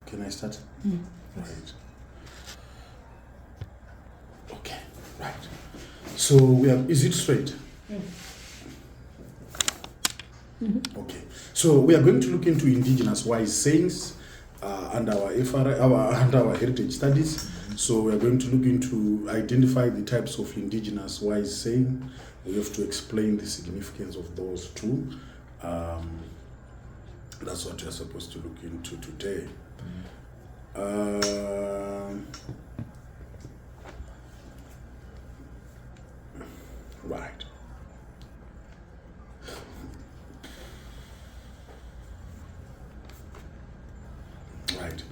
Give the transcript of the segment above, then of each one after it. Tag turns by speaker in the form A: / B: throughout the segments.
A: Can I start? Right. Okay, right. So we have, is it straight? Okay. So we are going to look into indigenous wise sayings under our under our heritage studies. So we are going to look into identify the types of indigenous wise saying. We have to explain the significance of those two. That's what we are supposed to look into today. Right. Right.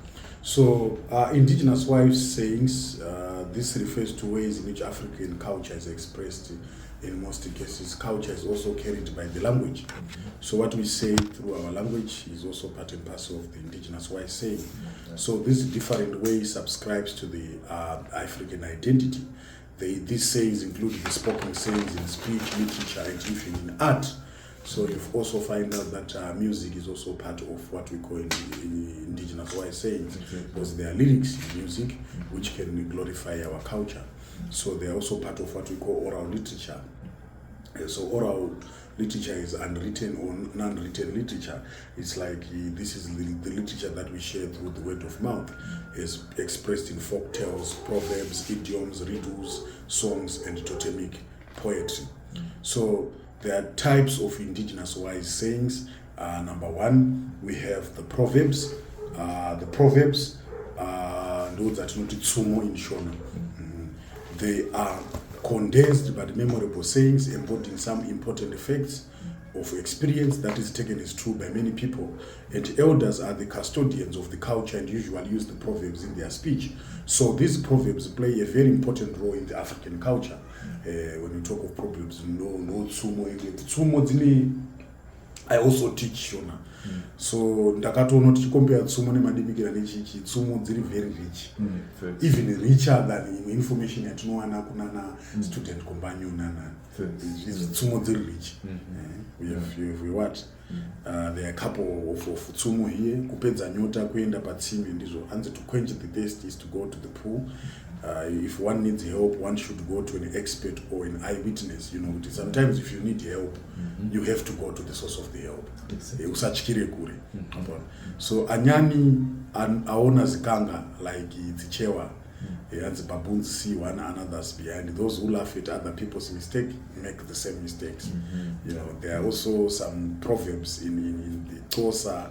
A: So, indigenous wise sayings, this refers to ways in which African culture is expressed. In most cases, culture is also carried by the language. So what we say through our language is also part and parcel of the indigenous wise saying. So these different ways subscribes to the African identity. These sayings include the spoken sayings in speech, literature, and even in art. So you've also find out that music is also part of what we call indigenous wise sayings, because there are lyrics in music which can glorify our culture. So they are also part of what we call oral literature. So oral literature is unwritten or non-written literature. It's like this is the literature that we share through the word of mouth, is expressed in folktales, proverbs, idioms, riddles, songs, and totemic poetry. So there are types of indigenous wise sayings. Number one, we have the proverbs. The proverbs, those that not tsumo in Shona. They are condensed but memorable sayings embodying some important facts of experience that is taken as true by many people. And elders are the custodians of the culture and usually use the proverbs in their speech. So these proverbs play a very important role in the African culture. When you talk of proverbs, no tsumo. I also teach Shona. So ndakatoona tichikompare tsumo nemadimikira nechichi, tsumo dziri very rich, even richer than information yatinowana kunana student companion nana. Tsumo dziri rich. We have what? There are a couple of tsumo here. Kupedza nyota kuenda patsime ndizo. And to quench the thirst is to go to the pool. If one needs help, one should go to an expert or an eyewitness. You know, sometimes if you need help, you have to go to the source of the help. Usachikire kure. So anyani aona zikanga like dzichewa, and the baboons see one another's behind. Those who laugh at other people's mistake make the same mistakes. You know, there are also some proverbs in the Tosa,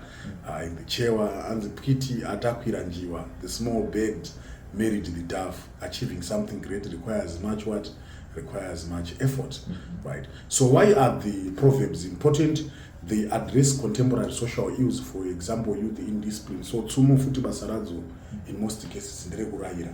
A: in the Chewa, and the Piti atakwiranjiwa. The small bird married the dove. Achieving something great requires much what? Requires much effort, right? So why are the proverbs important? They address contemporary social ills, for example, youth indiscipline. So tsumo futi basaradzo in most cases nderekuraira.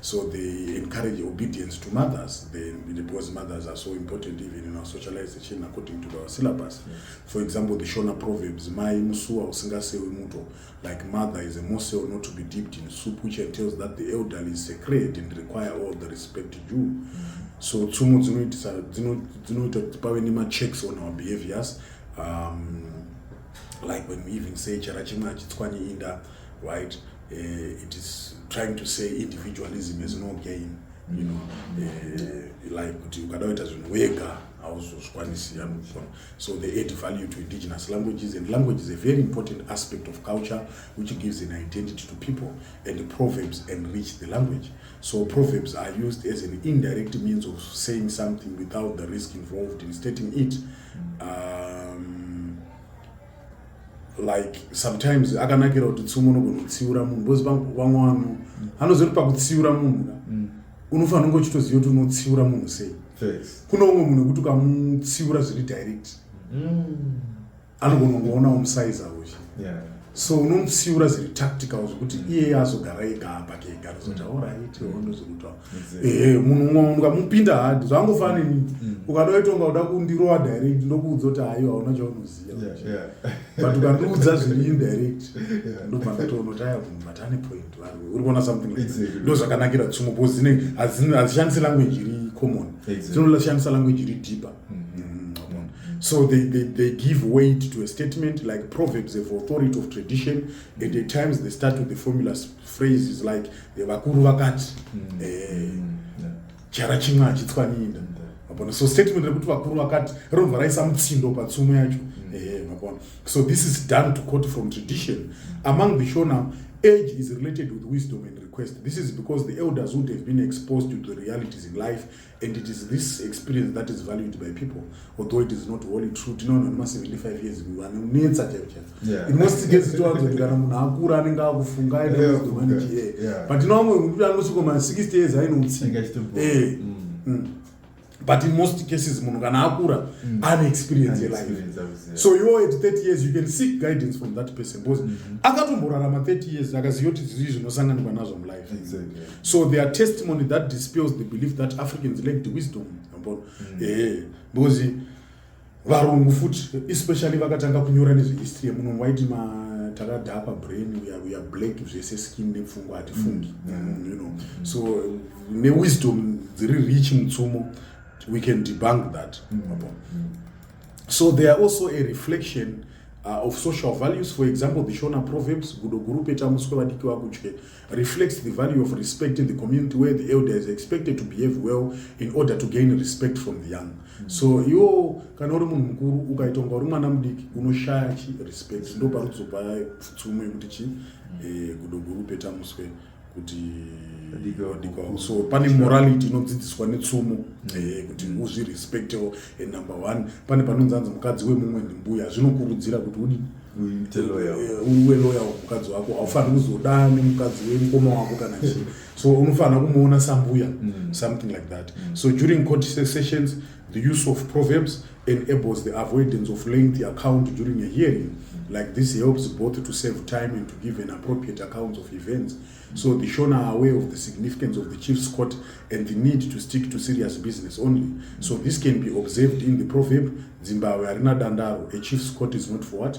A: So they encourage obedience to mothers, because mothers are so important even in our socialization according to our syllabus. For example, the Shona proverbs, mai musua usingasewe muto, like mother is a museo not to be dipped in soup, which entails that the elderly is sacred and require all the respect due. So tsumo dzinoita checks on our behaviors, like when we even say charachimwa chitskwani inda, right? It is trying to say individualism is no gain, you know, like so they add value to indigenous languages, and language is a very important aspect of culture which gives an identity to people, and the proverbs enrich the language. So proverbs are used as an indirect means of saying something without the risk involved in stating it. Like sometimes akanakira kuti tsumo unogona kutsiura munhu, because vamwe vanhu anozoti pakutsiura munhu unofanira kungochitoziva kuti unotsiura munhu sei. Kuna umwe munhu kuti ukamutsiura zviri direct anogona kungoona umusaiza uchi. So unomutsiura zviri tactical zvokuti iye azogara ega apa kega azoti alright ndozokutaura munhu ukamupinda hard zvangofanira ukadaita unga uda kundirowa direct ndokuudza kuti hayo hauna chaunoziva, but ukandiudza zviri indirect ndobva ndatoona kuti aya munhu but ane point, uri kuona something like that. Ndo zvakanakira tsumo, because hazishandisi language iri common, dzinoshandisa language iri deeper. So they give weight to a statement, like Proverbs have authority of tradition, and at times they start with the formula phrases like vakuru vakati chara chimwe hachitswanyinda. So statement rekuti vakuru vakati rinobva raisa mutsindo patsumo yacho. So this is done to quote from tradition. Among the Shona, age is related with wisdom and request. This is because the elders would have been exposed to the realities in life, and it is this experience that is valued by people, although it is not wholly true. You know, 75 years ago, and need such a chance. In most cases, to answer the Akura and Fungai, but you know, 60 years, I know. But in most cases, Munganakura, unexperienced life. So you are at 30 years, you can seek guidance from that person. Because Akatumborama 30 years, life. So there are testimony that dispels the belief that Africans lack wisdom. Because especially vakatanga kunyora nezvehistory muno waiti takadhapa brain, we are black zvese skin nepfungwa hatifungi, you know. So newisdom dziri rich mutsumo, we can debunk that. So they are also a reflection of social values. For example, the Shona Proverbs reflects the value of respect in the community, where the elder is expected to behave well in order to gain respect from the young. So you kana uri munhu mukuru ukaitonga uri mwana mudiki unoshaya respect, ndo paruzopa pfutsumo yekuti chi kudogurupe tamuswe kuti so pane morality inodzidziswa netsumo kuti uzvirespectewo. Number one, pane panonzanzi mukadzi wemumwe ndimbuya, zvinokurudzira kuti uwe loya mukadzi wako, haufaniri kuzoda nemukadzi wemukoma wako kana chii. So unofanira kumuona sambuya, something like that. So during court sessions, the use of proverbs enables the avoidance of lengthy account during a hearing. Like this helps both to save time and to give an appropriate account of events. So the Shona are aware of the significance of the chief's court and the need to stick to serious business only. So this can be observed in the proverb, Zimbabwe arina dandaro, a chief's court is not for what?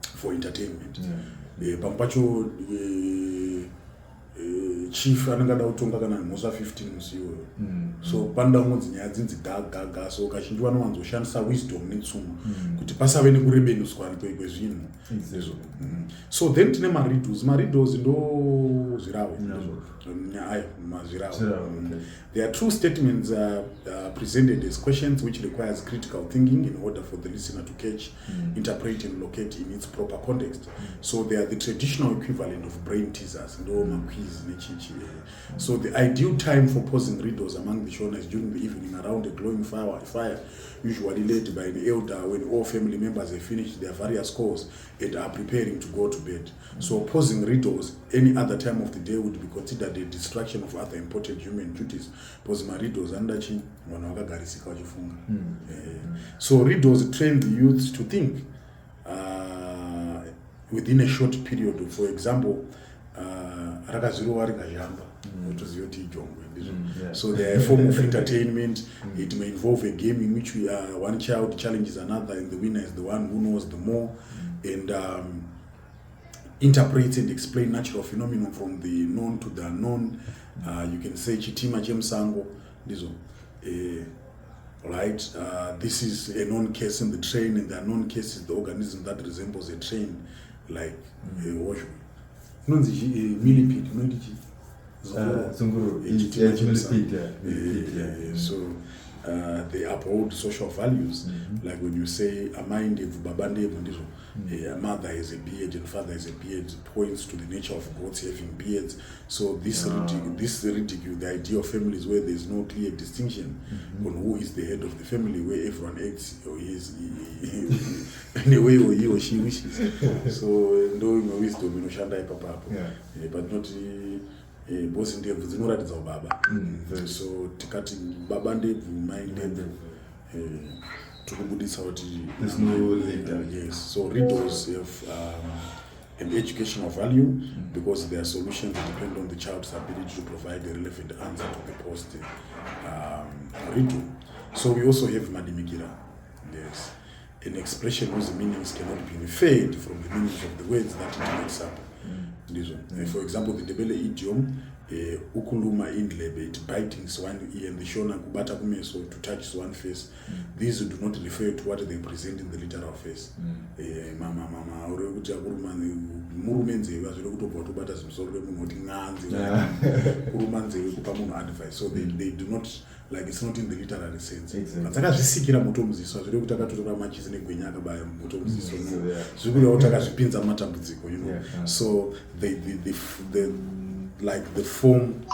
A: For entertainment. Pampacho chief anangada utonga kana mhosa 15 musiwo. So panda ngodzi nyaya dzinzi gaga, so kazhinji vanowanzoshandisa wisdom netsumo kuti pasave nekurebenuswa kwezvinhu. So then tine mariddles ndo zvirawe. There are true statements presented as questions which requires critical thinking in order for the listener to catch, interpret and locate in its proper context. So they are the traditional equivalent of brain teasers, quiz. So the ideal time for posing riddles among the Shona is during the evening around a glowing fire, usually led by an elder, when all family members have finished their various chores and are preparing to go to bed. So posing riddles any other time of the day would be considered a distraction of other important human duties. Posing riddles andachi vanhu vakagarisika vachifunga. So riddles train the youth to think within a short period. For example, rakazvirowa rikazhamba wotoziva kuti ijongwe. So they are a form of entertainment. It may involve a game in which one child challenges another and the winner is the one who knows the more and interprets and explains natural phenomena from the known to the unknown. You can say chitima chemsango ndizo. Right, this is a known case in the train, and the unknown case is the organism that resembles a train, like millipede, so they uphold social values, like when you say amandevu babandevu ndizo. A mother has a beard and father has a beard, points to the nature of goats having beards. So this ridicule the idea of families where there is no clear distinction on who is the head of the family, where everyone acts or in a way or he or she wishes. So knowing wisdom inoshanda ipapapo, but not both ndebvu dzinoratidza ubaba. So tikati baba ndebvu mai ndebvu tukubudisa kuti
B: there's no later.
A: Yes, so riddles have an educational value because their solutions depend on the child's ability to provide a relevant answer to the post riddle. So we also have madimikira, yes, an expression whose meanings cannot be inferred from the meanings of the words that it makes up. For example, the Ndebele idiom ukuluma indlebe, biting one ear, and the shona kubata kumeso, to touch one face. These do not refer to what they present in the literal face. Mama uri kuti akuruma murumenzewe azviri kutobva kutobata zimusoro remunhu kuti nganzi kuruma nzewe kupa munhu advice. So they do not, like, it's not in the literary sense. Dzakazvisikira moto muziso azviri kuti akatotora machisi negwenya akabaya moto muziso zviri kureva kuti akazvipinza matambudziko, you know. So the like the form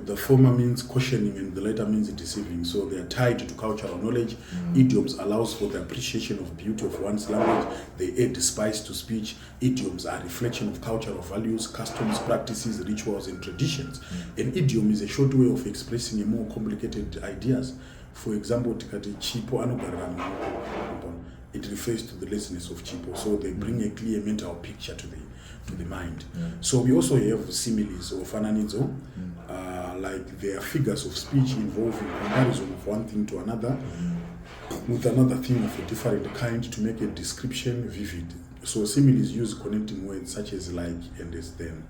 A: the former means cautioning and the latter means deceiving, so they are tied to cultural knowledge. Idioms allows for the appreciation of beauty of one's language. They add spice to speech. Idioms are a reflection of cultural values, customs, practices, rituals, and traditions. An idiom is a short way of expressing a more complicated ideas. For example, tikati chipo anogarira, it refers to the lessness of chipo, so they bring a clear mental picture to the mind. So we also have similes or fananizo, like they are figures of speech involving comparison of one thing to another with another thing of a different kind to make a description vivid. So similes use connecting words such as like and as then,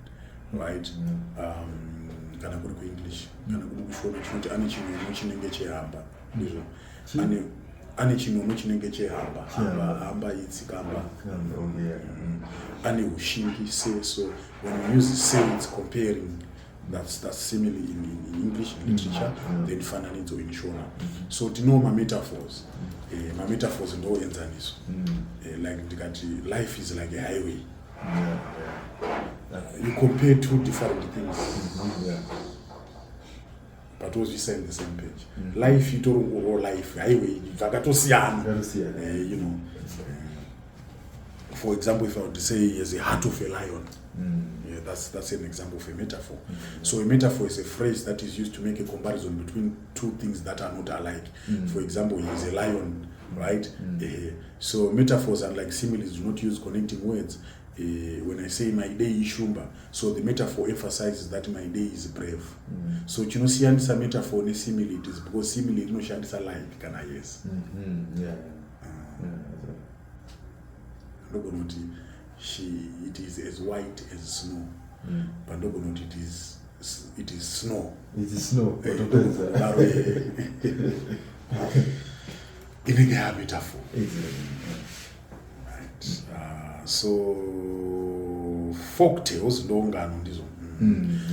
A: right? Kana kuri ku English, kana kuri kushona kuti ane chinhu chinenge chehamba, ndizvo. Ane chinhu chinenge chehamba, hamba itsikamba. Ane ushingi say. So when you use say, it's comparing. That's simile in English literature, then fananizo in Shona. So to know my metaphors ndo enzaniso. Like life is like a highway. You compare two different things, but those you say on the same page. Life, you don't go life, highway, you know. For example, if I were to say he has a heart of a lion, that's an example of a metaphor. So a metaphor is a phrase that is used to make a comparison between two things that are not alike. For example, he is a lion, right? So metaphors, unlike similes, do not use connecting words. When I say my day is shumba, so the metaphor emphasizes that my day is brave. So chinosiyandisa metaphor ne simile, it is because simile inoshandisa like kana yes. It is as white as snow, but not it is snow.
B: It is snow.
A: In a metaphor. Right. So folktales ndongano ndizo.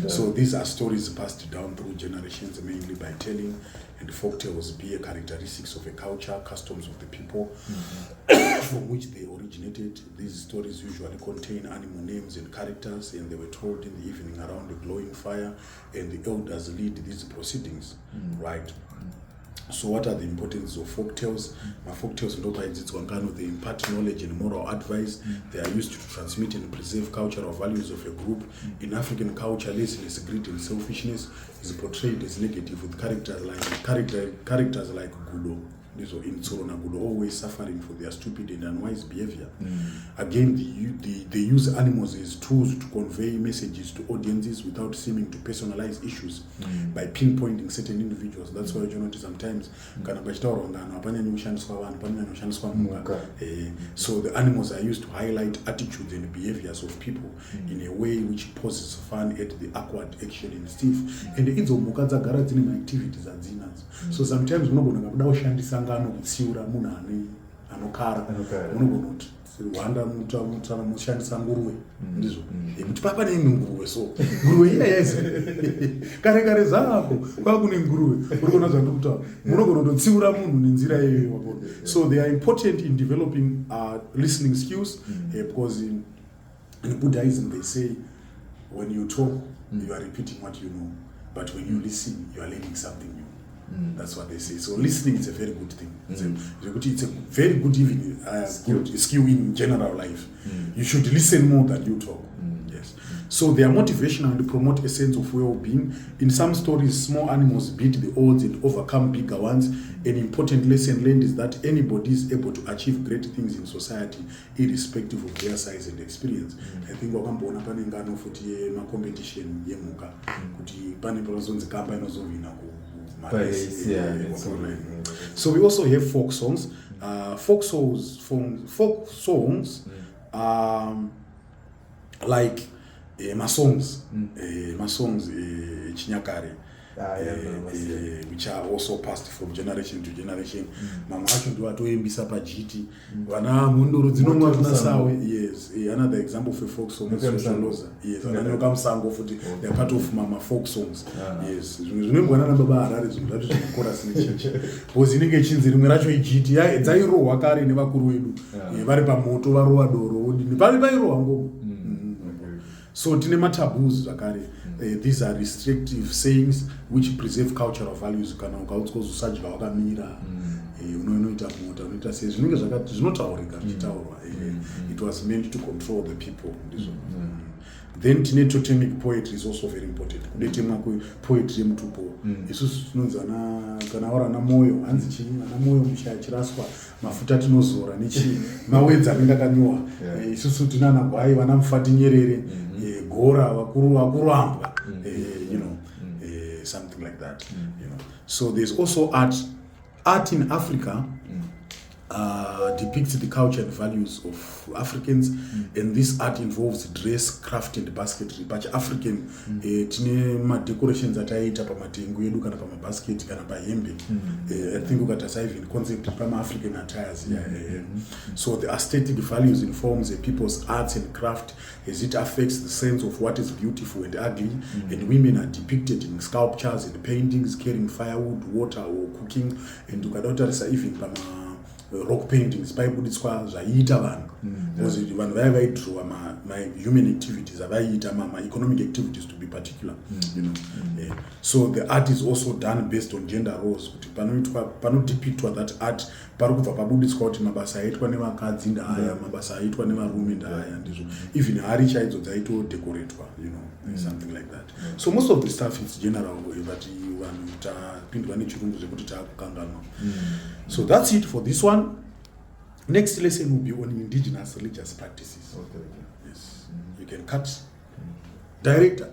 A: So these are stories passed down through generations, mainly by telling, and folktales be a characteristics of a culture, customs of the people from which they originated. These stories usually contain animal names and characters, and they were told in the evening around a glowing fire, and the elders lead these proceedings, right? So what are the importance of folktales? Folktales they impart knowledge and moral advice. They are used to transmit and preserve cultural values of a group. In African culture, laziness, greed, and selfishness is portrayed as negative with characters like Gulo. So in Tsorona Gulo, always suffering for their stupid and unwise behavior. Again, they use animals as tools to convey messages to audiences without seeming to personalize issues by pinpointing certain individuals. That's why you notice sometimes so the animals are used to highlight attitudes and behaviors of people in a way which poses fun at the awkward action and stiff. And it's activities and zinas. So sometimes kutsiura munhu anokara unogona kuti wanda mushandisa nguruwe ndizvo kuti papa neimwe nguruwe, so nguruwe iya yese kare zako kwakune nguruwe urikona zvandikutaura munogona kutotsiura munhu nenzira iyoyo. So they are important in developing listening skills, because in Buddhism they say when you talk you are repeating what you know, but when you listen you are learning something new. That's what they say. So listening is a very good thing. It's a very good even skill in general life. You should listen more than you talk. Yes. So they are motivational and promote a sense of well-being. In some stories, small animals beat the odds and overcome bigger ones. An important lesson learned is that anybody is able to achieve great things in society, irrespective of their size and experience. I think wakamboona pane ngano futi yemacompetition yemuka kuti pane panozonzi kamba inozovina So we also have folk songs. Folk songs like masongs chinyakare, which are also passed from generation to generation. Mama acho ndo atoembisa pajiti vana munduru dzinomwa zvinasawe. Yes, another example of a folk song is Shaloza. Yes, ananoka musango futi they are part of mama folk songs. Yes, zvinoimbwa nana baba Harare zvinhu zvacho zvinochorus nechechi because inenge ichinzi rimwe racho ijiti dzairohwa kare nevakuru vedu vari pamoto varova doro odini pari vairohwa ngoma. So tine mataboos zvakare. These are restrictive sayings which preserve cultural values. Kana ukautswa usadya wakamira unoita mota unoita sei zvinenge zvinotaurika zvichitaurwa. It was meant to control the people. Then tine totemic poetry is also very important. Kudetemwa poetry yemutupo isusu tinonzi kana wara na moyo hanzi chini ana moyo muchiraswa mafuta tinozora nechi mawedza anenge akanyowa. Isusu tinana gwai vana mufati nyerere gora vakuru ambwa, something like that. So there's also art in Africa depicts the culture and values of Africans, and this art involves dress, craft and basketry. But African tine decorations ataita pamatengu edu kana pamabasket kana pahembe. I think ukatasa even concept pama-African attires. So the aesthetic values informs the people's arts and craft as it affects the sense of what is beautiful and ugly. And women are depicted in sculptures and paintings carrying firewood, water or cooking. And ukadatarisa even rock paintings paibuditswa zvaiita vanhu because vanhu vaya vaidrowa human activities avaiita economic activities to be particular. So the art is also done based on gender roles kuti panodepictwa that art pari kubva pabuditswa kuti mabasa aitwa nevakadzi ndaya mabasa aitwa nevarume ndaya ndizvo even hari chaidzo dzaitodecoratwa, something like that. So most of the stuff is general but vanhu tapindwa nechirungu zvekuti taakukanganwa. So that's it for this one. Next lesson will be on indigenous religious practices.
B: Okay.
A: Yes. You can cut. Director.